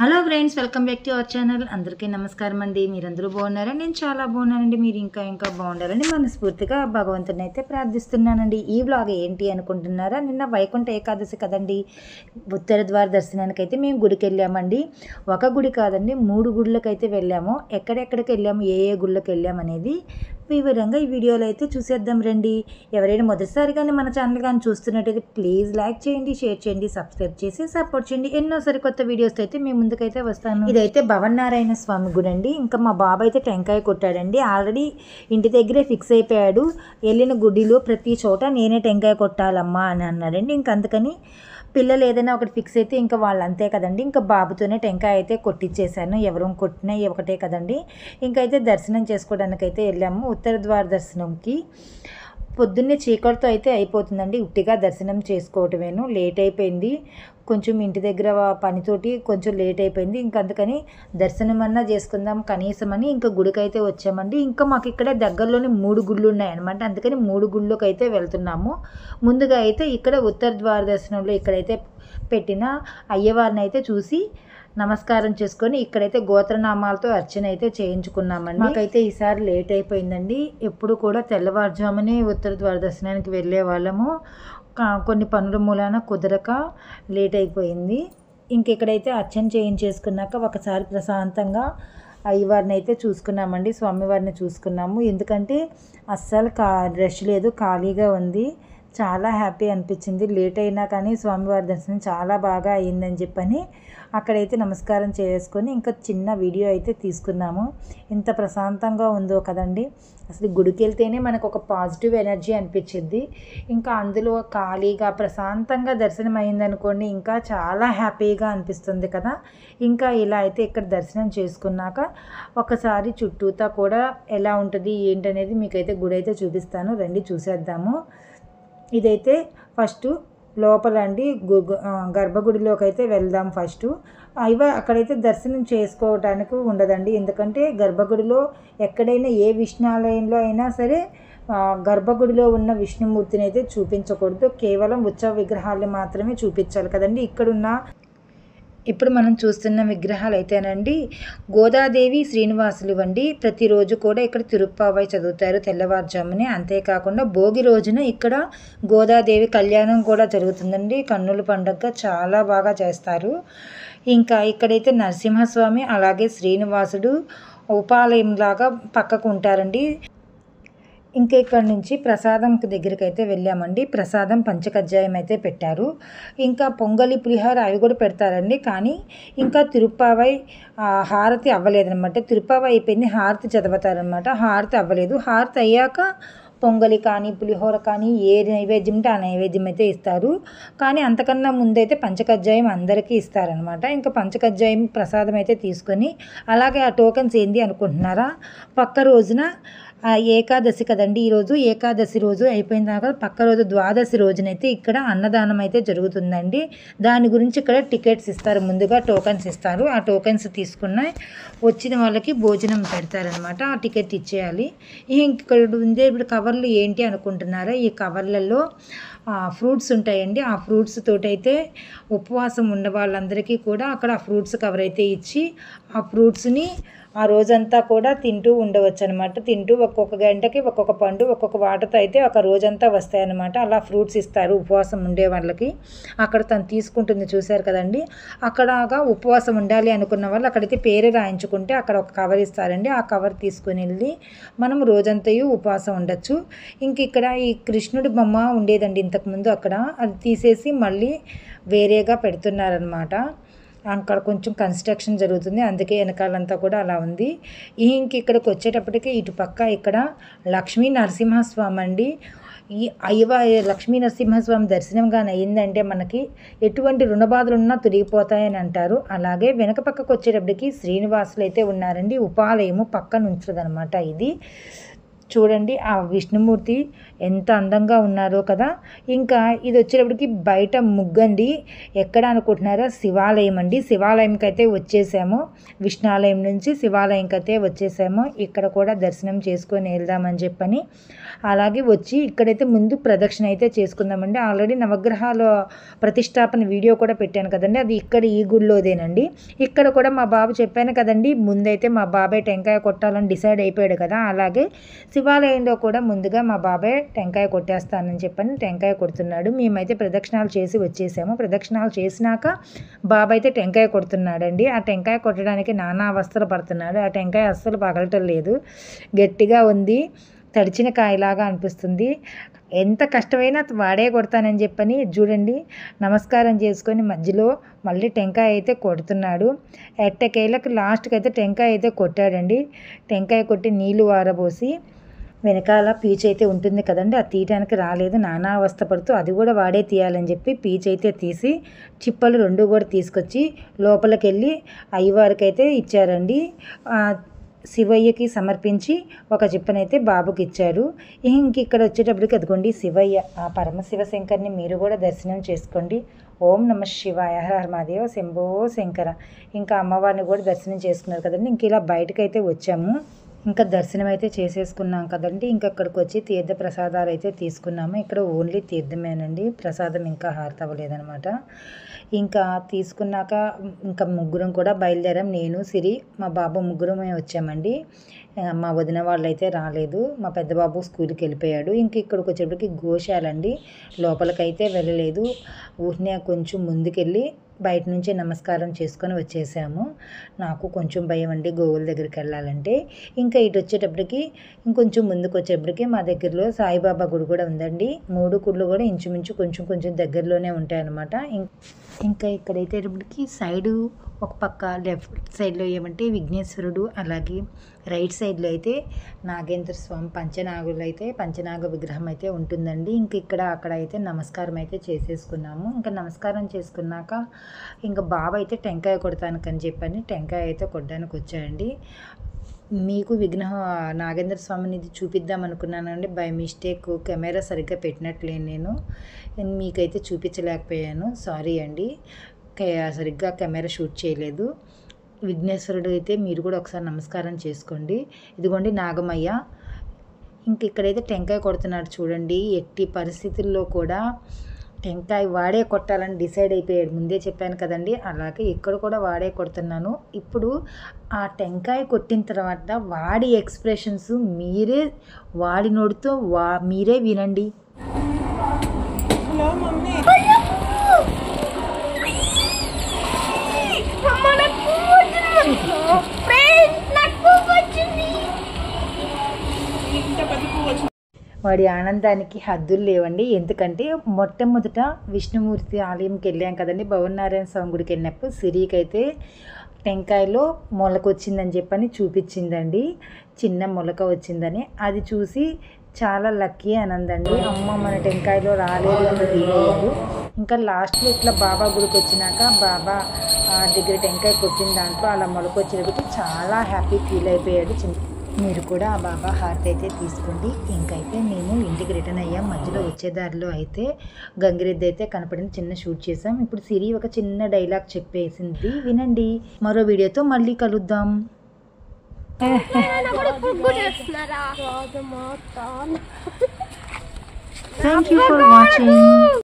Hello friends, welcome back to our channel. అందరికీ నమస్కారం అండి. మీరందరూ బాగున్నారా? నేను చాలా బాగున్నానండి. మీరు ఇంకా బాగుండాలని మనస్ఫూర్తిగా భగవంతుని అయితే ప్రార్థిస్తున్నానండి. ఈ వ్లాగ్ ఏంటి అనుకుంటున్నారా? నిన్న వైకుంఠ ఏకాదశి కదండి. ఉత్తర ద్వార దర్శనానికి అయితే మేము గుడికి వెళ్ళామండి. ఒక గుడి కాదండి, 3 గుళ్ళకి అయితే వెళ్ళాము. ఎక్కడెక్కడికి వెళ్ళాము, ఏ గుళ్ళకి వెళ్ళాము అనేది వివరంగా ఈ వీడియోలో అయితే చూసేద్దాం రండి. ఎవరైనా మొదటిసారి కానీ మన ఛానల్ కానీ చూస్తున్నట్టయితే ప్లీజ్ లైక్ చేయండి, షేర్ చేయండి, సబ్స్క్రైబ్ చేసి సపోర్ట్ చేయండి. ఎన్నో సరికొత్త వీడియోస్ అయితే మేము ముందుకైతే వస్తాను. ఇదైతే భవన్నారాయణ స్వామి గుడి అండి. ఇంకా మా బాబు అయితే టెంకాయ కొట్టాడండి. ఆల్రెడీ ఇంటి దగ్గరే ఫిక్స్ అయిపోయాడు. వెళ్ళిన గుడిలో ప్రతి చోట నేనే టెంకాయ కొట్టాలమ్మా అని అన్నాడండి. ఇంక అందుకని పిల్లలు ఏదైనా ఒకటి ఫిక్స్ అయితే ఇంకా వాళ్ళు అంతే కదండి. ఇంకా బాబుతోనే టెంకాయ అయితే కొట్టించేసాను. ఎవరు కొట్టినా ఒకటే కదండి. ఇంకైతే దర్శనం చేసుకోవడానికి అయితే వెళ్ళాము. ఉత్తర ద్వార దర్శనంకి పొద్దున్నే చీకటితో అయితే అయిపోతుందండి. ఉట్టిగా దర్శనం చేసుకోవటమేను. లేట్ అయిపోయింది కొంచెం, ఇంటి దగ్గర పనితోటి కొంచెం లేట్ అయిపోయింది. ఇంక అందుకని దర్శనం అన్నా చేసుకుందాం కనీసం అని ఇంకా గుడికి అయితే వచ్చామండి. ఇంకా మాకు ఇక్కడ దగ్గరలోనే 3 గుళ్ళు ఉన్నాయన్నమాట. అందుకని 3 గుళ్ళకి అయితే వెళ్తున్నాము. ముందుగా అయితే ఇక్కడ ఉత్తర ద్వార దర్శనంలో ఇక్కడైతే పెట్టిన అయ్యవారిని అయితే చూసి నమస్కారం చేసుకొని ఇక్కడైతే గోత్రనామాలతో అర్చన అయితే చేయించుకున్నామండి. మాకైతే ఈసారి లేట్ అయిపోయిందండి. ఎప్పుడు కూడా తెల్లవారుజామునే ఉత్తర ద్వార దర్శనానికి వెళ్ళే వాళ్ళము. కొన్ని పనుల మూలాన కుదరక లేట్ అయిపోయింది. ఇంకెక్కడైతే అర్చన చేయించేసుకున్నాక ఒకసారి ప్రశాంతంగా అయ్యవారిని అయితే చూసుకున్నామండి. స్వామివారిని చూసుకున్నాము. ఎందుకంటే అస్సలు రష్ లేదు, ఖాళీగా ఉంది. చాలా హ్యాపీ అనిపించింది. లేట్ అయినా కానీ స్వామివారి దర్శనం చాలా బాగా అయ్యిందని చెప్పని అక్కడైతే నమస్కారం చేసుకొని ఇంకా చిన్న వీడియో అయితే తీసుకున్నాము. ఎంత ప్రశాంతంగా ఉందో కదండి. అసలు గుడికి వెళ్తేనే మనకు ఒక పాజిటివ్ ఎనర్జీ అనిపించింది. ఇంకా అందులో ఖాళీగా ప్రశాంతంగా దర్శనం అయిందనుకోండి, ఇంకా చాలా హ్యాపీగా అనిపిస్తుంది కదా. ఇంకా ఇలా అయితే ఇక్కడ దర్శనం చేసుకున్నాక ఒకసారి చుట్టూతా కూడా ఎలా ఉంటుంది ఏంటనేది మీకైతే గుడి అయితే చూపిస్తాను. రండి చూసేద్దాము. ఇదైతే ఫస్ట్ లోపల అండి, గర్భగుడిలోకి అయితే వెళ్దాం ఫస్ట్. అక్కడైతే దర్శనం చేసుకోవడానికి ఉండదండి. ఎందుకంటే గర్భగుడిలో ఎక్కడైనా ఏ విష్ణాలయంలో అయినా సరే గర్భగుడిలో ఉన్న విష్ణుమూర్తిని అయితే చూపించకూడదు. కేవలం ఉత్సవ విగ్రహాలు మాత్రమే చూపించాలి కదండి. ఇప్పుడు మనం చూస్తున్న విగ్రహాలు అయితేనండి గోదాదేవి శ్రీనివాసులు అండి. ప్రతిరోజు కూడా ఇక్కడ తిరుప్పావై చదువుతారు తెల్లవారుజామునే. అంతేకాకుండా భోగి రోజున ఇక్కడ గోదాదేవి కళ్యాణం కూడా జరుగుతుందండి. కన్నుల పండుగ చాలా బాగా చేస్తారు. ఇంకా ఇక్కడైతే నరసింహస్వామి అలాగే శ్రీనివాసుడు ఉపాలయంలాగా పక్కకు ఉంటారండి. ఇంకా ఇక్కడ నుంచి ప్రసాదం దగ్గరికి అయితే వెళ్ళామండి. ప్రసాదం పంచకజ్జాయం అయితే పెట్టారు. ఇంకా పొంగలి, పులిహోర అవి కూడా పెడతారండి. కానీ ఇంకా తిరుప్పావై హారతి అవ్వలేదన్నమాట. తిరుప్పావై అయిపోయింది, హారతి చదువుతారనమాట. హారతి అవ్వలేదు. హారతి అయ్యాక పొంగలి కానీ పులిహోర కానీ ఏ నైవేద్యం ఉంటే ఆ నైవేద్యం అయితే ఇస్తారు. కానీ అంతకన్నా ముందైతే పంచకజ్జాయం అందరికీ ఇస్తారనమాట. ఇంకా పంచకజ్జాయం ప్రసాదం అయితే తీసుకొని అలాగే ఆ టోకెన్స్ ఏంది అనుకుంటున్నారా, పక్క రోజున ఏకాదశి కదండి. ఈరోజు ఏకాదశి రోజు అయిపోయిన తర్వాత పక్క రోజు ద్వాదశి రోజునైతే ఇక్కడ అన్నదానం అయితే జరుగుతుందండి. దాని గురించి ఇక్కడ టికెట్స్ ఇస్తారు, ముందుగా టోకెన్స్ ఇస్తారు. ఆ టోకెన్స్ తీసుకున్న వచ్చిన వాళ్ళకి భోజనం పెడతారనమాట. ఆ టికెట్ ఇచ్చేయాలి. ఇక్కడ ఉండే ఇప్పుడు కవర్లు ఏంటి అనుకుంటున్నారా, ఈ కవర్లలో ఫ్రూట్స్ ఉంటాయండి. ఆ ఫ్రూట్స్ తోటైతే ఉపవాసం ఉన్న వాళ్ళందరికీ కూడా అక్కడ ఆ ఫ్రూట్స్ కవర్ అయితే ఇచ్చి ఆ ఫ్రూట్స్ని ఆ రోజంతా కూడా తింటూ ఉండవచ్చు అనమాట. తింటూ ఒక్కొక్క గంటకి ఒక్కొక్క పండు ఒక్కొక్క వాటర్తో అయితే ఒక రోజంతా వస్తాయన్నమాట. అలా ఫ్రూట్స్ ఇస్తారు ఉపవాసం ఉండే వాళ్ళకి. అక్కడ తను తీసుకుంటుంది చూశారు కదండి. అక్కడగా ఉపవాసం ఉండాలి అనుకున్న వాళ్ళు అక్కడైతే పేరు రాయించుకుంటే అక్కడ ఒక కవర్ ఇస్తారండి. ఆ కవర్ తీసుకుని వెళ్ళి మనం రోజంతయు ఉపవాసం ఉండొచ్చు. ఇంక ఇక్కడ ఈ కృష్ణుడి బొమ్మ ఉండేదండి ఇంతకుముందు, అక్కడ అది తీసేసి మళ్ళీ వేరేగా పెడుతున్నారనమాట. అక్కడ కొంచెం కన్స్ట్రక్షన్ జరుగుతుంది, అందుకే వెనకాలంతా కూడా అలా ఉంది. ఇంక ఇక్కడికి వచ్చేటప్పటికి ఇటు పక్క ఇక్కడ లక్ష్మీ నరసింహస్వామి అండి. ఈ లక్ష్మీ నరసింహస్వామి దర్శనం కానీ అయ్యిందంటే మనకి ఎటువంటి రుణబాధలు ఉన్నా తొలగిపోతాయని అంటారు. అలాగే వెనక పక్కకు వచ్చేటప్పటికి శ్రీనివాసులు అయితే ఉన్నారండి. ఉపాలయము పక్కన ఉంచుదనమాట ఇది. చూడండి ఆ విష్ణుమూర్తి ఎంత అందంగా ఉన్నారో కదా. ఇంకా ఇది వచ్చేటప్పటికి బయట ముగ్గండి. ఎక్కడ అనుకుంటున్నారా, శివాలయం అండి. శివాలయంకి అయితే వచ్చేసాము, విష్ణాలయం నుంచి శివాలయంకి అయితే వచ్చేసాము. ఇక్కడ కూడా దర్శనం చేసుకొని వెళ్దామని చెప్పని అలాగే వచ్చి ఇక్కడైతే ముందు ప్రదక్షిణ అయితే చేసుకుందామండి. ఆల్రెడీ నవగ్రహాల ప్రతిష్టాపన వీడియో కూడా పెట్టాను కదండి, అది ఇక్కడ ఈ గుడిలోదేనండి. ఇక్కడ కూడా మా బాబు చెప్పాను కదండి, ముందైతే మా బాబాయ్ టెంకాయ కొట్టాలని డిసైడ్ అయిపోయాడు కదా, అలాగే శివాలయంలో కూడా ముందుగా మా బాబాయ్ టెంకాయ కొట్టేస్తానని చెప్పని టెంకాయ కొడుతున్నాడు. మేమైతే ప్రదక్షిణాలు చేసి వచ్చేసాము. ప్రదక్షిణాలు చేసినాక బాబాయ్ అయితే టెంకాయ కొడుతున్నాడండి. ఆ టెంకాయ కొట్టడానికి నానా అవస్థలు పడుతున్నాడు. ఆ టెంకాయ అస్సలు పగలటం లేదు, గట్టిగా ఉంది, తడిచిన కాయలాగా అనిపిస్తుంది. ఎంత కష్టమైనా వాడే కొడతానని చెప్పని చూడండి నమస్కారం చేసుకొని మధ్యలో మళ్ళీ టెంకాయ అయితే కొడుతున్నాడు. ఎట్టకేళ్ళకి లాస్ట్కి అయితే టెంకాయ అయితే కొట్టాడండి. టెంకాయ కొట్టి నీళ్లు వారబోసి వెనకాల పీచు అయితే ఉంటుంది కదండి, అది తీయడానికి రాలేదు, నానా అవస్థ పడుతూ అది కూడా వాడే తీయాలని చెప్పి పీచు అయితే తీసి చిప్పలు 2 కూడా తీసుకొచ్చి లోపలికి వెళ్ళి అయ్యవారికి అయితే ఇచ్చారండి. శివయ్యకి సమర్పించి ఒక చిప్పనైతే బాబుకి ఇచ్చారు. ఇంక ఇక్కడ వచ్చేటప్పటికి అదిగోండి శివయ్య, ఆ పరమశివ శంకర్ని మీరు కూడా దర్శనం చేసుకోండి. ఓం నమ శివాయ, హర హర మహాదేవ, శంభో శంకర. ఇంకా అమ్మవారిని కూడా దర్శనం చేసుకున్నారు కదండి. ఇంక ఇలా బయటకైతే వచ్చాము. ఇంకా దర్శనం అయితే చేసేసుకున్నాం కదండి. ఇంకా అక్కడికి వచ్చి తీర్థ ప్రసాదాలు అయితే తీసుకున్నాము. ఇక్కడ ఓన్లీ తీర్థమేనండి, ప్రసాదం ఇంకా హారతి అవ్వలేదనమాట. ఇంకా తీసుకున్నాక ఇంకా ముగ్గురం కూడా బయలుదేరాం. నేను, సిరి, మా బాబు ముగ్గురమే వచ్చామండి. మా వదిన వాళ్ళు అయితే రాలేదు, మా పెద్ద బాబు స్కూల్కి వెళ్ళిపోయాడు. ఇంక ఇక్కడికి వచ్చేటప్పటికి గోశాలండి, లోపలికైతే వెళ్ళలేదు. ఊరినే కొంచెం ముందుకెళ్ళి బయట నుంచే నమస్కారం చేసుకొని వచ్చేసాము. నాకు కొంచెం భయం అండి గోవుల దగ్గరికి వెళ్ళాలంటే. ఇంకా ఇటు వచ్చేటప్పటికి ఇంకొంచెం ముందుకు వచ్చేటప్పటికి మా దగ్గరలో సాయిబాబా గుడి కూడా ఉందండి. 3 గుళ్ళు కూడా ఇంచుమించు కొంచెం దగ్గరలోనే ఉంటాయి అన్నమాట. ఇంకా ఇక్కడైతేటప్పటికి సైడు ఒక పక్క లెఫ్ట్ సైడ్లో ఏమంటే విఘ్నేశ్వరుడు, అలాగే రైట్ సైడ్లో అయితే నాగేంద్ర స్వామి పంచనాగ విగ్రహం అయితే ఉంటుందండి. ఇంక అక్కడ అయితే నమస్కారం అయితే చేసేసుకున్నాము. ఇంకా నమస్కారం చేసుకున్నాక ఇంకా బాబు అయితే టెంకాయ కొడతానికని చెప్పని టెంకాయ అయితే కొట్టడానికి వచ్చాయండి. మీకు నాగేంద్ర స్వామిని ఇది చూపిద్దాం అనుకున్నానండి, బై మిస్టేక్ కెమెరా సరిగ్గా పెట్టినట్లేను, నేను మీకైతే చూపించలేకపోయాను, సారీ అండి. సరిగ్గా కెమెరా షూట్ చేయలేదు. విఘ్నేశ్వరుడు అయితే మీరు కూడా ఒకసారి నమస్కారం చేసుకోండి. ఇదిగోండి నాగమయ్య. ఇంక ఇక్కడైతే టెంకాయ కొడుతున్నాడు చూడండి. ఎట్టి పరిస్థితుల్లో కూడా టెంకాయ వాడే కొట్టాలని డిసైడ్ అయిపోయాడు, ముందే చెప్పాను కదండి. అలాగే ఇక్కడ కూడా వాడే కొడుతున్నాను. ఇప్పుడు ఆ టెంకాయ కొట్టిన తర్వాత వాడి ఎక్స్ప్రెషన్స్ మీరే వాడి నోటితో మీరే వినండి. వాడి ఆనందానికి హద్దులు లేవండి. ఎందుకంటే మొట్టమొదట విష్ణుమూర్తి ఆలయంకి వెళ్ళాం కదండి, భవనారాయణ స్వామి గుడికి వెళ్ళినప్పుడు సిరికి అయితే టెంకాయలో మొలక వచ్చిందని చెప్పని చూపించిందండి, చిన్న మొలక వచ్చిందని. అది చూసి చాలా లక్కీ అని అందండి. అమ్మ మన టెంకాయలో రాలేదు అని ఫీల్ అయ్యాడు. ఇంకా లాస్ట్లో ఇట్లా బాబా గుడికి వచ్చినాక బాబా దగ్గర టెంకాయ కొట్టిన దాంట్లో అలా మొలక వచ్చేటప్పటికి చాలా హ్యాపీ ఫీల్ అయిపోయాడు. మీరు కూడా ఆ బాబా హారతి అయితే తీసుకోండి. ఇంకైతే మేము ఇంటికి రిటర్న్ అయ్యాం. మధ్యలో వచ్చేదారిలో అయితే గంగిరెద్దు అయితే కనపడింది, చిన్న షూట్ చేసాం. ఇప్పుడు సిరి ఒక చిన్న డైలాగ్ చెప్పేసింది, వినండి. మరో వీడియోతో మళ్ళీ కలుద్దాం. Thank you for watching.